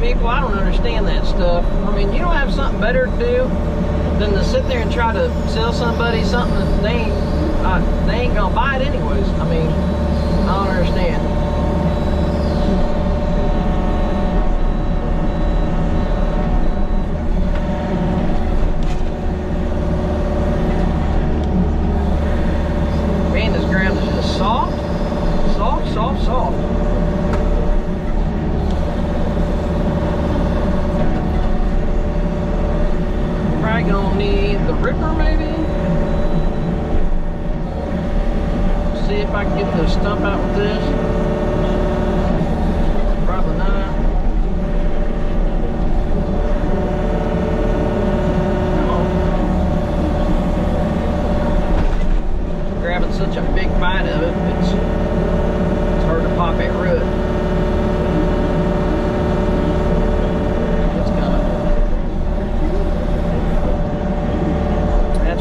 people, I don't understand that stuff. I mean, you don't have something better to do than to sit there and try to sell somebody something that they ain't gonna buy it anyways. I mean, I don't understand. Man, this ground is just soft, soft, soft, soft. Probably gonna need the ripper maybe. See if I can get the stump out with this. Probably not. Come on. Grabbing such a big bite of it, it's hard to pop that root.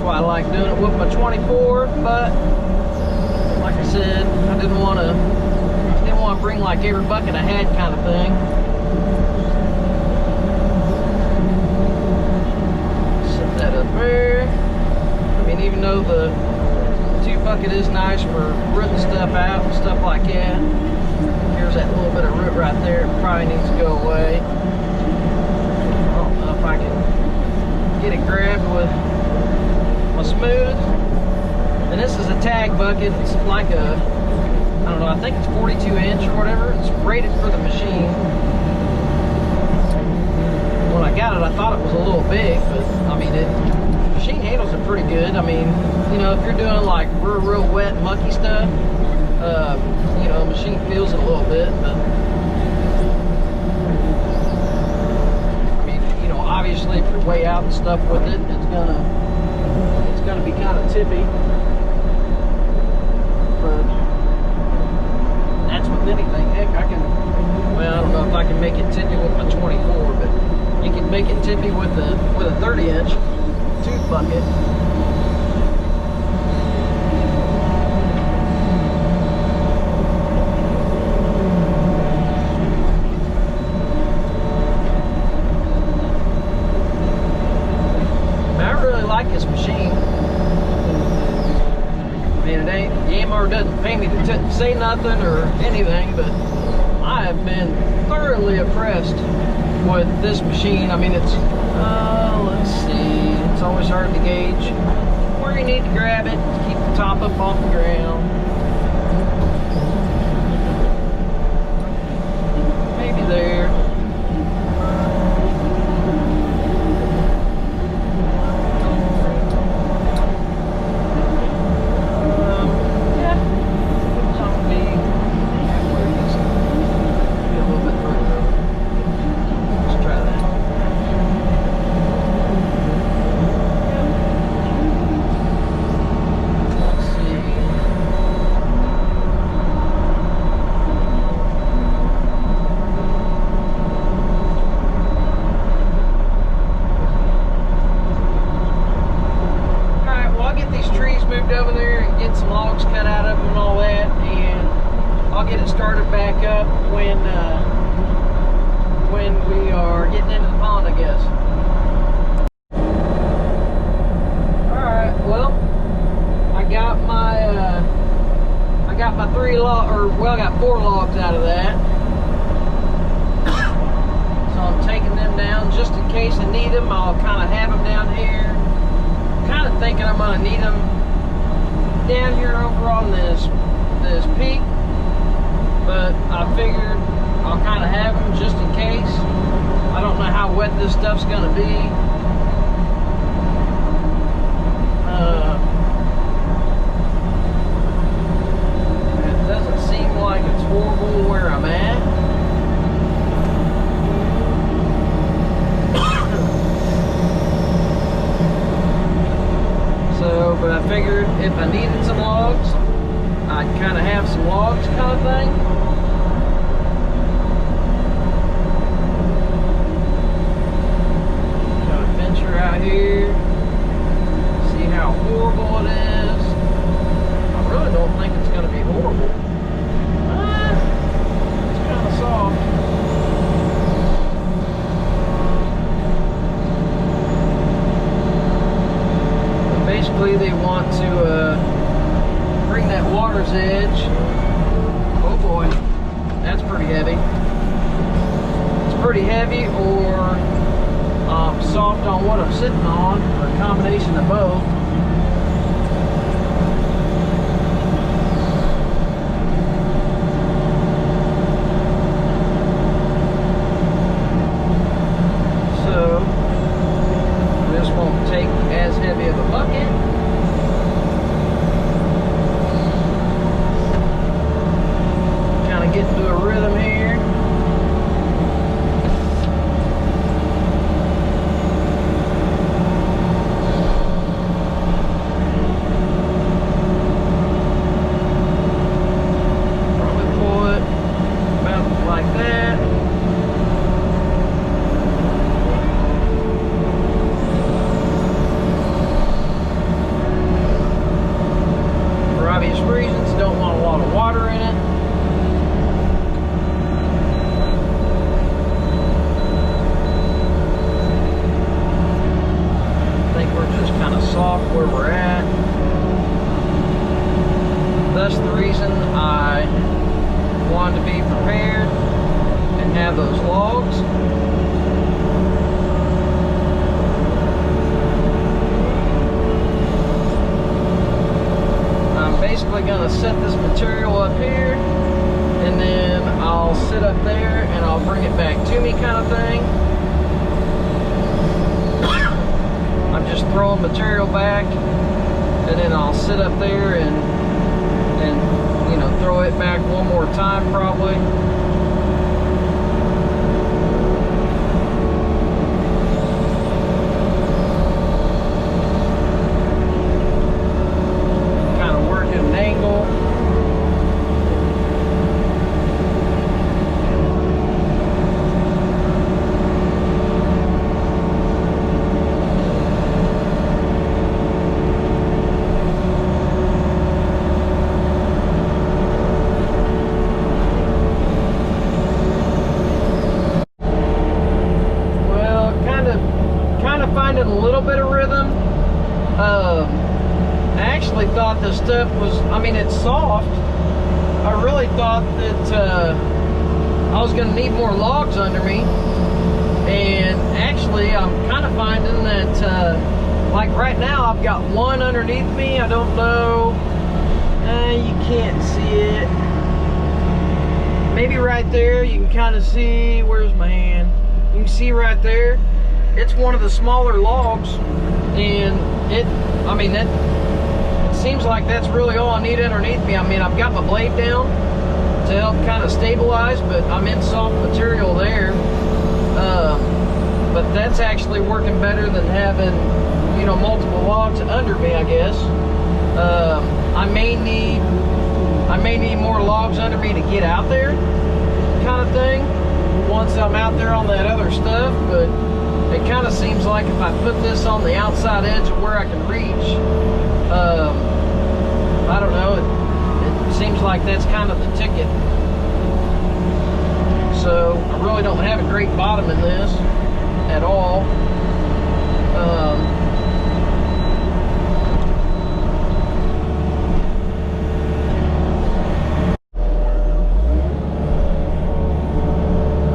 I like doing it with my 24, but like I said, I didn't want to bring like every bucket I had kind of thing. Set that up there. I mean, even though the 2 bucket is nice for rooting stuff out and stuff like that, here's that little bit of root right there. It probably needs to go away. I don't know if I can get it grabbed with my smooth. And this is a tag bucket. It's like a, I don't know, I think it's 42 inch or whatever. It's rated for the machine. When I got it, I thought it was a little big, but I mean, the machine handles it pretty good. I mean, you know, if you're doing like real wet, mucky stuff, you know, the machine feels it a little bit, but I mean, you know, obviously if you're way out and stuff with it, it's gonna be kind of tippy, but that's with anything. Heck, I can, well, I don't know if I can make it tippy with my 24, but you can make it tippy with a 30 inch tooth bucket. I really like this machine. Yammer doesn't pay me to say nothing or anything, but I have been thoroughly impressed with this machine. I mean, it's, let's see, it's always hard to gauge where you need to grab it to keep the top up off the ground. Maybe there. Over there and get some logs cut out of them and all that, and I'll get it started back up when we are getting into the pond, I guess. Alright, well, I got my 3 logs, or well, I got 4 logs out of that. So I'm taking them down just in case I need them. I'll kind of have them down here. I'm kind of thinking I'm going to need them down here over on this peak, but I figured I'll kind of have them just in case. I don't know how wet this stuff's gonna be. It doesn't seem like it's horrible where I'm at. So, but I figured if I needed some logs, I'd kind of have some logs kind of thing. Got a venture out here. See how horrible it is. I really don't think it's going to be horrible. It's kind of soft. I'm soft on what I'm sitting on, or a combination of both. So this won't take as heavy of a bucket. Kind of get into a rhythm here. Reasons, don't want a lot of water in it. I think we're just kind of soft where we're at. That's the reason I wanted to be prepared and have those logs. Basically gonna set this material up here, and then I'll sit up there and I'll bring it back to me, kind of thing. I'm just throwing material back, and then I'll sit up there and you know, throw it back one more time probably. Finding a little bit of rhythm. I actually thought the stuff was, I mean, it's soft. I really thought that I was going to need more logs under me, and actually I'm kind of finding that like right now I've got one underneath me. I don't know, you can't see it. Maybe right there you can kind of see. Where's my hand? You can see right there. It's one of the smaller logs, and it seems like that's really all I need underneath me. I mean, I've got my blade down to help kind of stabilize, but I'm in soft material there. But that's actually working better than having, you know, multiple logs under me, I guess. I may need more logs under me to get out there, kind of thing, once I'm out there on that other stuff. But it kind of seems like if I put this on the outside edge of where I can reach, I don't know, it seems like that's kind of the ticket. So I really don't have a great bottom in this at all.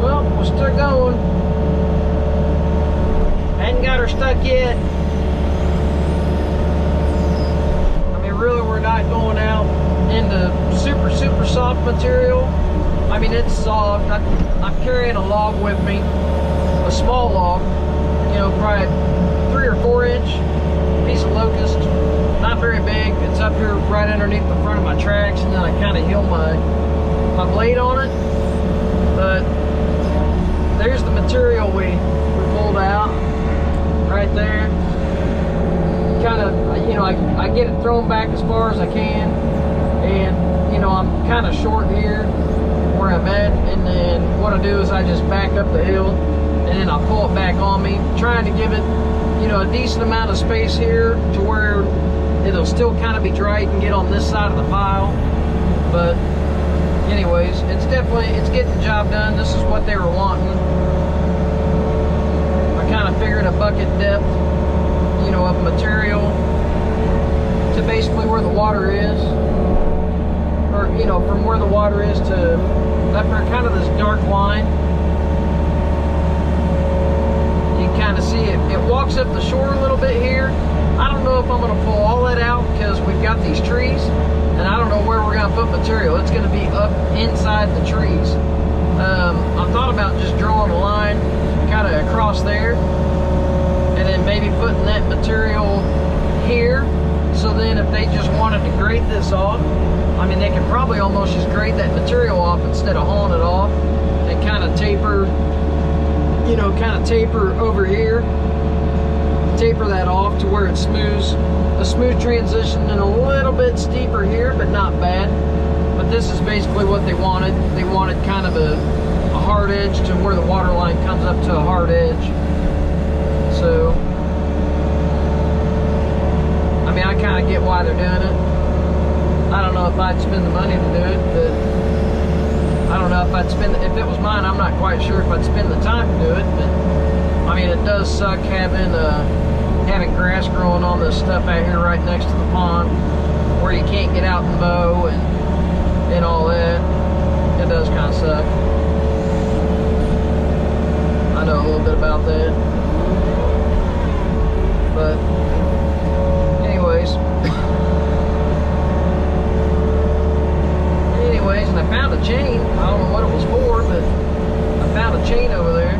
Well, we're still going. Got her stuck yet. I mean, really, we're not going out into super soft material. I mean, it's soft. I'm carrying a log with me, a small log, you know, probably 3 or 4 inch piece of locust, not very big. It's up here right underneath the front of my tracks, and then I kind of heel my blade on it. But there's the material we pulled out. Right there, kind of, you know, I get it thrown back as far as I can, and you know, I'm kind of short here where I'm at, and then what I do is I just back up the hill, and then I'll pull it back on me, trying to give it, you know, a decent amount of space here to where it'll still kind of be dry. You can get on this side of the pile, but anyways, it's getting the job done. This is what they were wanting. Kind of figured a bucket depth, you know, of material to basically where the water is, or you know, from where the water is to up there, kind of this dark line. You can kind of see it walks up the shore a little bit here. I don't know if I'm gonna pull all that out because we've got these trees, and I don't know where we're gonna put material. It's gonna be up inside the trees. I thought about just drawing a line kind of across there, and then maybe putting that material here. So then if they just wanted to grate this off, I mean, they could probably almost just grate that material off instead of hauling it off, and kind of taper, you know, kind of taper over here, taper that off to where it's a smooth transition, and a little bit steeper here, but not bad. But this is basically what they wanted. They wanted kind of a hard edge to where the water line comes up to a hard edge. So, I mean, I kind of get why they're doing it. I don't know if I'd spend the money to do it, but I don't know if I'd spend, if it was mine, I'm not quite sure if I'd spend the time to do it. But I mean, it does suck having grass growing on this stuff out here right next to the pond, where you can't get out and mow and all that. It does kind of suck. I know a little bit about that. But anyways, and I found a chain. I don't know what it was for, but I found a chain over there.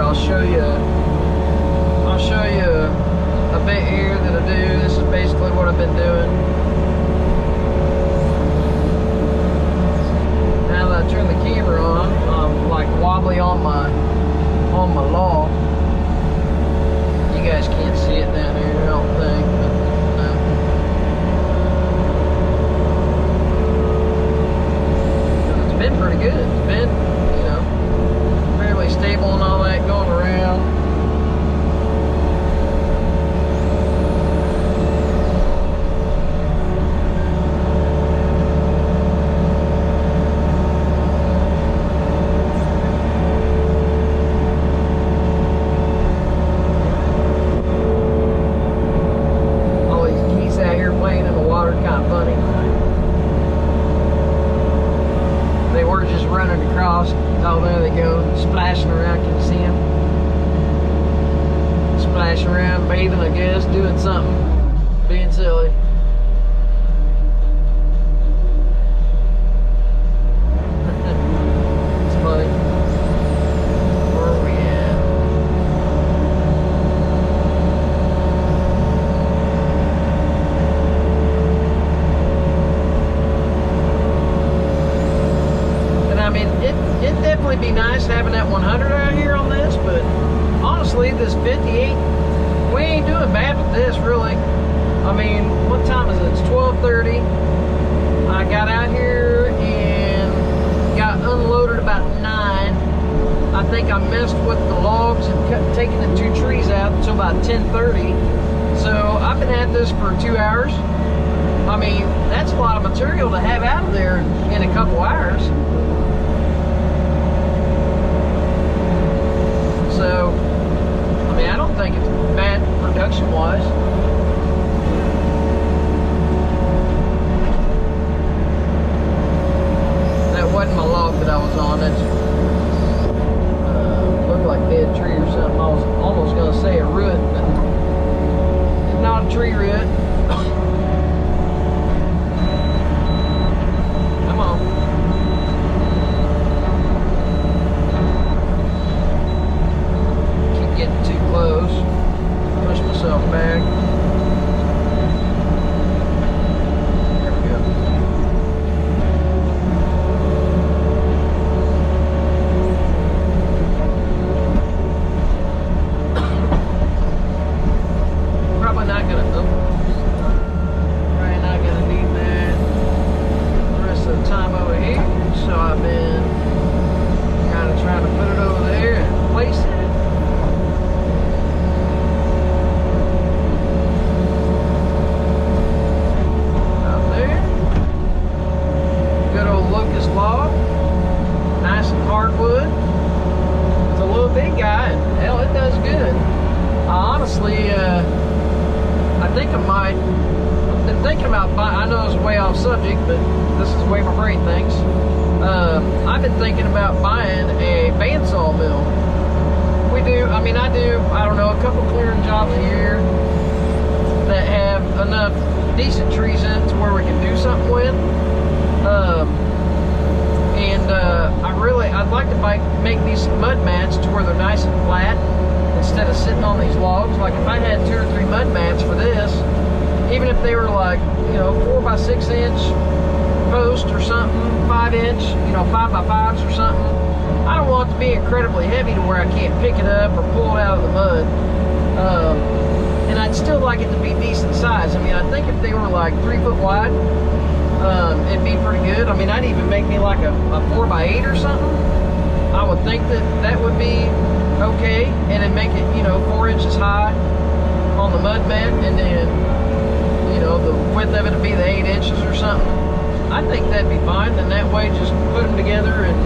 I'll show you a bit here that I do. This is basically what I've been doing. Now that I turn the camera on, I'm like wobbly on my log. You guys can't see it down here, I don't think, but no. It's been pretty good. It's been, you know, fairly stable and all that going around. Oh, there they go, splashing around. Can you see them? Splashing around, bathing, I guess, doing something, being silly. It's funny. Where are we at? And I mean, it'd definitely be nice having that 100 out here on this, but honestly, this 58, we ain't doing bad with this, really. I mean, what time is it? It's 12:30. I got out here and got unloaded about 9. I think I messed with the logs and taking the 2 trees out until about 10:30. So I've been at this for 2 hours. I mean, that's a lot of material to have out of there in a couple hours. So, I mean, I don't think it's bad production-wise. That wasn't my log that I was on. That's looked like a dead tree or something. I was almost going to say a root, but it's not a tree root. Come on. Getting too close. Push myself back. There we go. Probably not gonna. Oh. guy, and hell, it does good. Honestly, I think I might. I've been thinking about buying. I know it's way off subject, but this is the way my brain thinks. I've been thinking about buying a bandsaw mill. We do. I mean, I do. I don't know, a couple clearing jobs a year that have enough decent trees in it to where we can do something with. I'd like to make these mud mats to where they're nice and flat instead of sitting on these logs. Like if I had 2 or 3 mud mats for this, even if they were like, 4 by 6 inch post or something, 5 inch, 5 by 5s or something, I don't want it to be incredibly heavy to where I can't pick it up or pull it out of the mud. And I'd still like it to be decent size. I mean, I think if they were like 3 foot wide, it'd be pretty good. I mean, I'd even make me like a 4 by 8 or something. I would think that would be okay, and then make it 4 inches high on the mud mat, and then the width of it would be the 8 inches or something. I think that'd be fine. And that way, just put them together and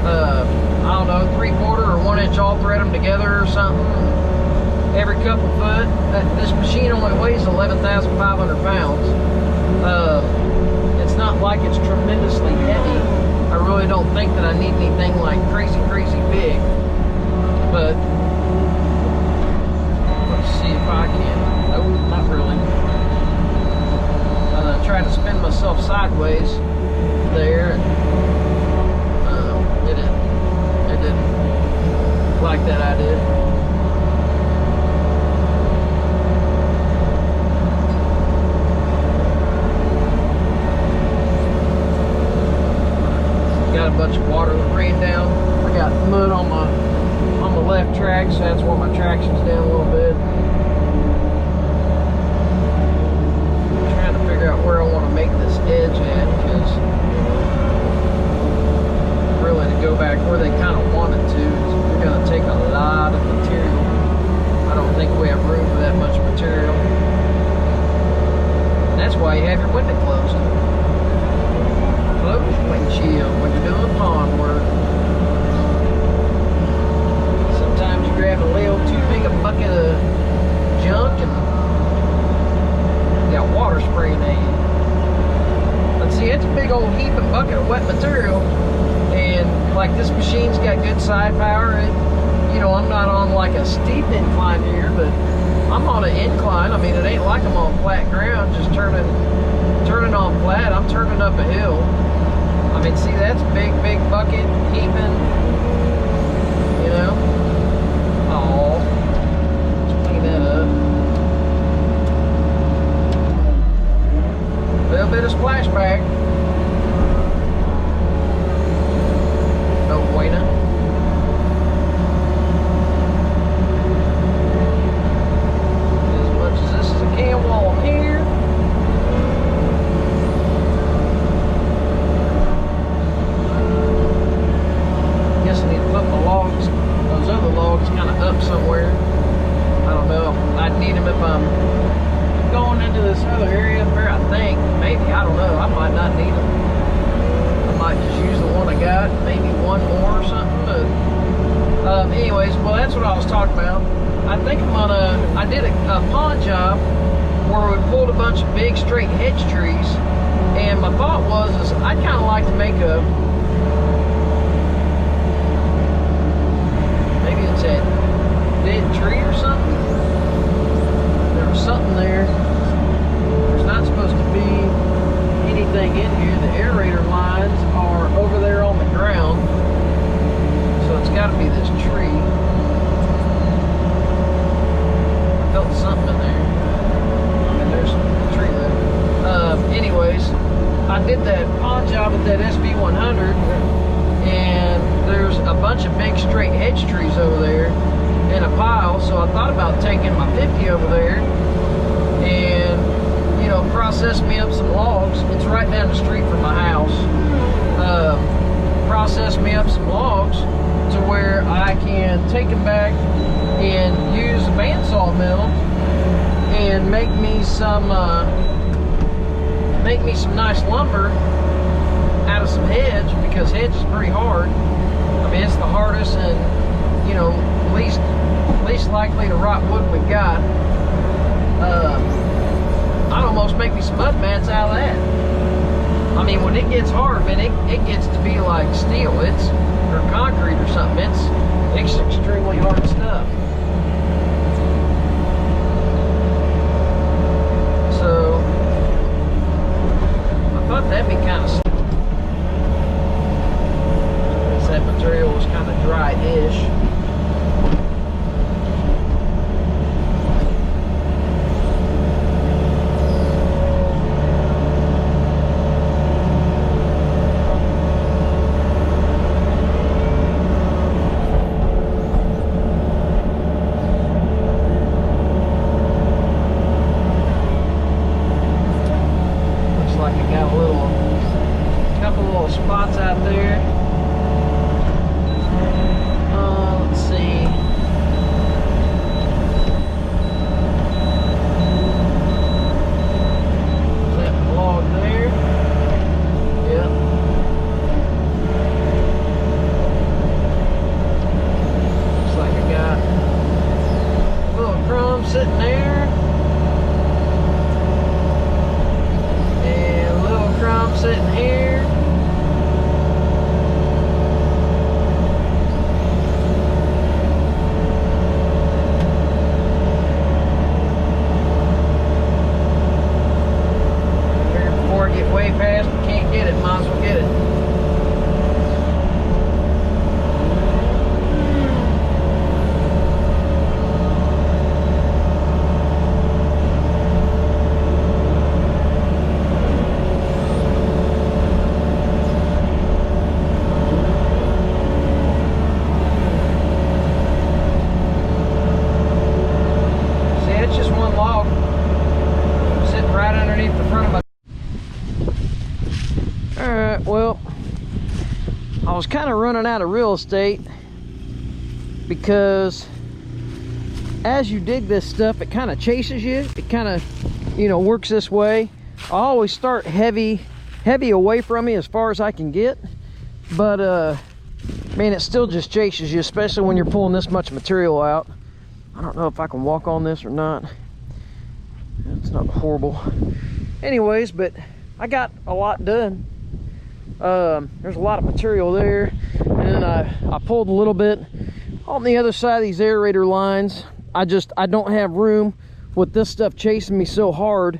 I don't know, 3/4 or 1 inch all thread them together or something. Every couple foot. This machine only weighs 11,500 pounds. It's not like it's tremendously heavy. I really don't think that I need anything like crazy big. But let's see if I can. Nope, not really. Try to spin myself sideways there. It didn't like that idea. Got a bunch of water that rained down. I got mud on the left track, so that's why my traction's down a little bit. I'm trying to figure out where I want to make this edge at, because really to go back where they kind of wanted to, we're going to take a lot of material. I don't think we have room for that much material. And that's why you have your window closed. Close windshield when you're doing pond work. Sometimes you grab a little too big a bucket of junk and you got water spraying at you. But see, it's a big old heaping bucket of wet material, and like this machine's got good side power. I'm not on like a steep incline here, but I'm on an incline. I mean, it ain't like I'm on flat ground, just turning on flat. I'm turning up a hill. I mean, see, that's a big bucket heaping, Oh, let's clean that up. A little bit of splashback. No bueno. As much as this is a can wall here. Guess I need to put my logs, those other logs, kind of up somewhere. I don't know. I'd need them if I'm going into this other area up there, I think. Maybe, I don't know. I might not need them. I might just use the one I got, maybe one more or something. But anyways, well, that's what I was talking about. I think I did a pond job where we pulled a bunch of big straight hedge trees, and my thought is I'd kind of like to make maybe it's a dead tree or something. There was something there. There's not supposed to be anything in here. The aerator lines are over there on the ground, so it's got to be this tree. I felt something in there. And there's a tree there. Anyways, I did that pond job with that SB100, and there's a bunch of big straight hedge trees over there in a pile, so I thought about taking my 50 over there and process me up some logs. It's right down the street from my house. Process me up some logs to where I can take them back and use a bandsaw mill and make me some nice lumber out of some hedge, because hedge is pretty hard. I mean, it's the hardest, and likely to rot wood we got. I'd almost make me some mud mats out of that. I mean, when it gets hard, man, it gets to be like steel, or concrete or something. It's extremely hard stuff. So I thought that'd be kind of slick. That material was kind of dry-ish. Spots out there. Let's see. That log there. Yep. Looks like I got a little crumb sitting there. And a little crumb sitting here. Past, we can't get it, might as well get it. See, it's just one log sitting right underneath the front of my. Alright, well, I was kind of running out of real estate because as you dig this stuff, it kind of chases you. It kind of, you know, works this way. I always start heavy away from me as far as I can get. But, man, it still just chases you, especially when you're pulling this much material out. I don't know if I can walk on this or not. It's not horrible. Anyways, but I got a lot done. There's a lot of material there, and then I pulled a little bit on the other side of these aerator lines. I don't have room with this stuff chasing me so hard.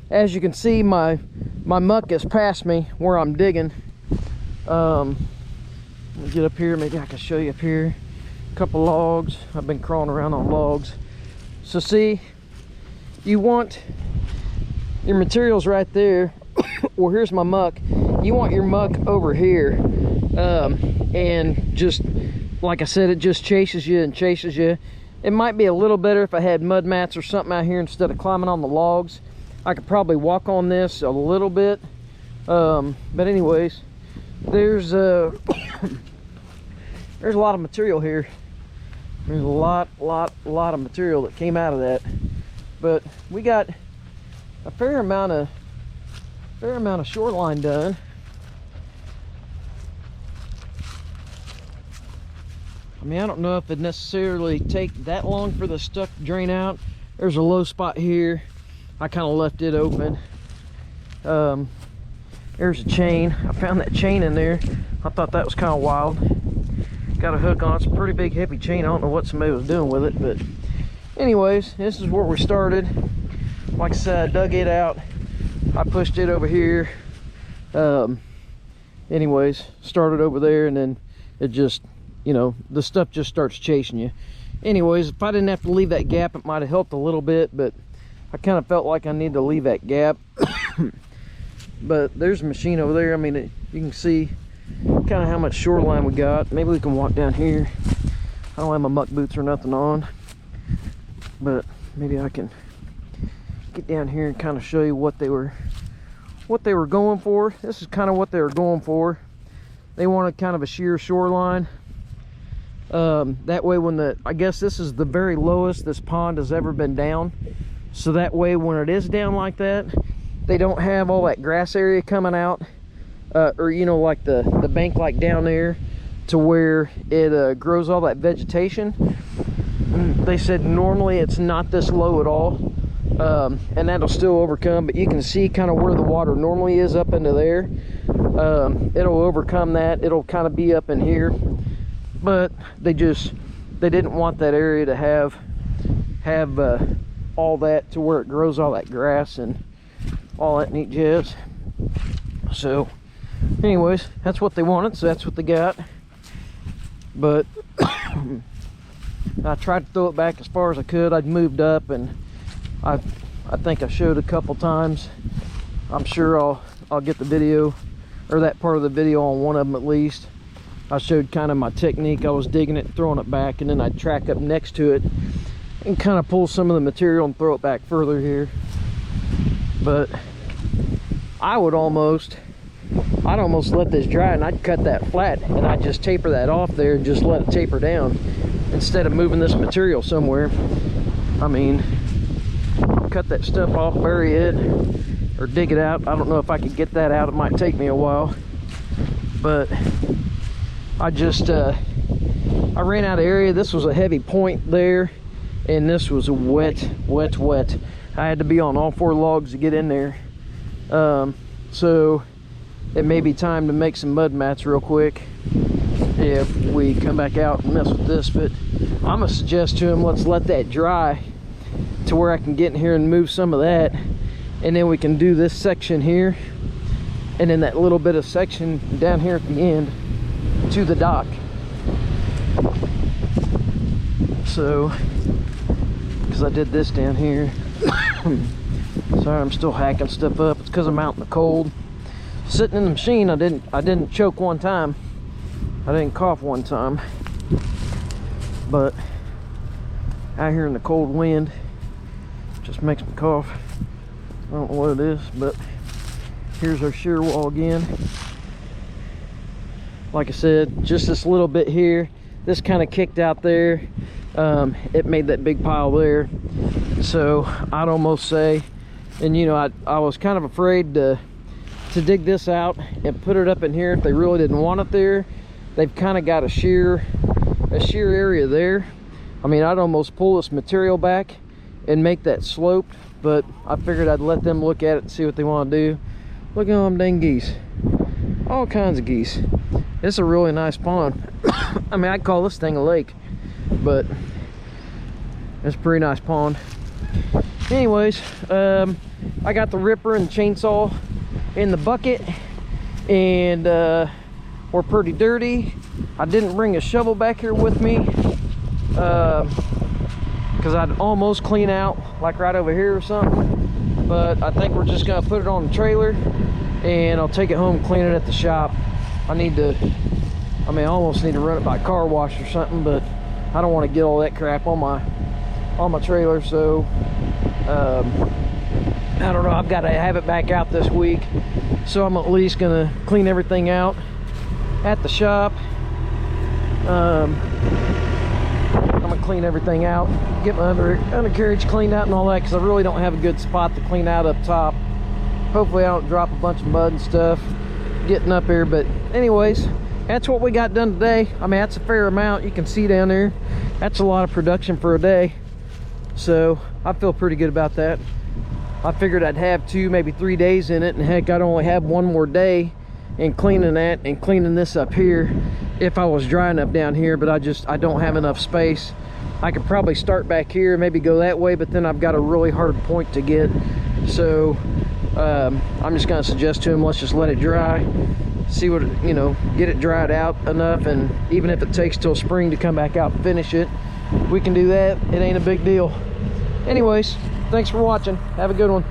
As you can see, my muck is past me where I'm digging. Let me get up here, maybe I can show you up here. A couple logs. I've been crawling around on logs. So see, you want your materials right there. Well, here's my muck. You want your muck over here, and just like I said, it just chases you and chases you. It might be a little better if I had mud mats or something out here instead of climbing on the logs. I could probably walk on this a little bit, but anyways, there's there's a lot of material here. There's a lot of material that came out of that, but we got a fair amount of shoreline done. I mean, I don't know if it necessarily take that long for the stuff to drain out. There's a low spot here. I kind of left it open. There's a chain. I found that chain in there. I thought that was kind of wild. Got a hook on it. It's a pretty big heavy chain. I don't know what somebody was doing with it, but anyways, this is where we started. Like I said, I dug it out. I pushed it over here. Anyways, started over there, and then it just, you know, the stuff just starts chasing you. Anyways, if I didn't have to leave that gap, it might have helped a little bit, but I kind of felt like I need to leave that gap. But there's a machine over there. I mean, you can see kind of how much shoreline we got. Maybe we can walk down here. I don't have my muck boots or nothing on, but maybe I can get down here and kind of show you what they were going for. This is kind of what they were going for. They wanted kind of a sheer shoreline. That way when I guess this is the very lowest this pond has ever been down. So that way when it is down like that, they don't have all that grass area coming out. Or, you know, like the bank like down there to where it grows all that vegetation. they said normally it's not this low at all, and that'll still overcome, but you can see kind of where the water normally is up into there. It'll overcome that. It'll kind of be up in here, but they didn't want that area to have all that to where it grows all that grass and all that neat jazz. So anyways, that's what they wanted, so that's what they got. But I tried to throw it back as far as I could. I'd moved up, and I think I showed a couple times. I'm sure I'll get the video, or that part of the video, on one of them at least. I showed kind of my technique. I was digging it and throwing it back, and then I'd track up next to it and kind of pull some of the material and throw it back further here. But I'd almost let this dry, and I'd cut that flat, and I'd just taper that off there and just let it taper down instead of moving this material somewhere. I mean, cut that stuff off, bury it, or dig it out. I don't know if I could get that out. It might take me a while, but I ran out of area. This was a heavy point there, and this was wet. I had to be on all 4 logs to get in there. So it may be time to make some mud mats real quick if we come back out and mess with this. But I'm gonna suggest to him, let's let that dry to where I can get in here and move some of that, and then we can do this section here, and then that little bit of section down here at the end to the dock. So, because I did this down here. Sorry, I'm still hacking stuff up. It's because I'm out in the cold. Sitting in the machine, I didn't choke one time. I didn't cough one time. But out here in the cold wind, just makes me cough. I don't know what it is, but here's our shear wall again. Like I said, just this little bit here. This kind of kicked out there. It made that big pile there. So I'd almost say, and you know, I was kind of afraid to dig this out and put it up in here if they really didn't want it there. They've kind of got a shear area there. I mean, I'd almost pull this material back and make that sloped, but I figured I'd let them look at it and see what they want to do. Look at all them dang geese. All kinds of geese. It's a really nice pond. I mean, I'd call this thing a lake, but it's a pretty nice pond. Anyways, I got the ripper and the chainsaw in the bucket, and we're pretty dirty. I didn't bring a shovel back here with me because I'd almost clean out like right over here or something, but I think we're just gonna put it on the trailer and I'll take it home and clean it at the shop. I almost need to run it by car wash or something, but I don't want to get all that crap on my trailer. So I don't know, I've got to have it back out this week, so I'm at least gonna clean everything out at the shop. I'm gonna clean everything out, get my undercarriage cleaned out and all that, because I really don't have a good spot to clean out up top. Hopefully I don't drop a bunch of mud and stuff getting up here. But anyways, that's what we got done today. I mean, that's a fair amount. You can see down there, that's a lot of production for a day, so I feel pretty good about that. I figured I'd have 2, maybe 3 days in it, and heck, I'd only have 1 more day in cleaning that and cleaning this up here if I was drying up down here. But I don't have enough space. I could probably start back here, maybe go that way, but then I've got a really hard point to get. So I'm just gonna suggest to him, let's just let it dry, see what, you know, get it dried out enough, and even if it takes till spring to come back out and finish it, we can do that. It ain't a big deal. Anyways, thanks for watching. Have a good one.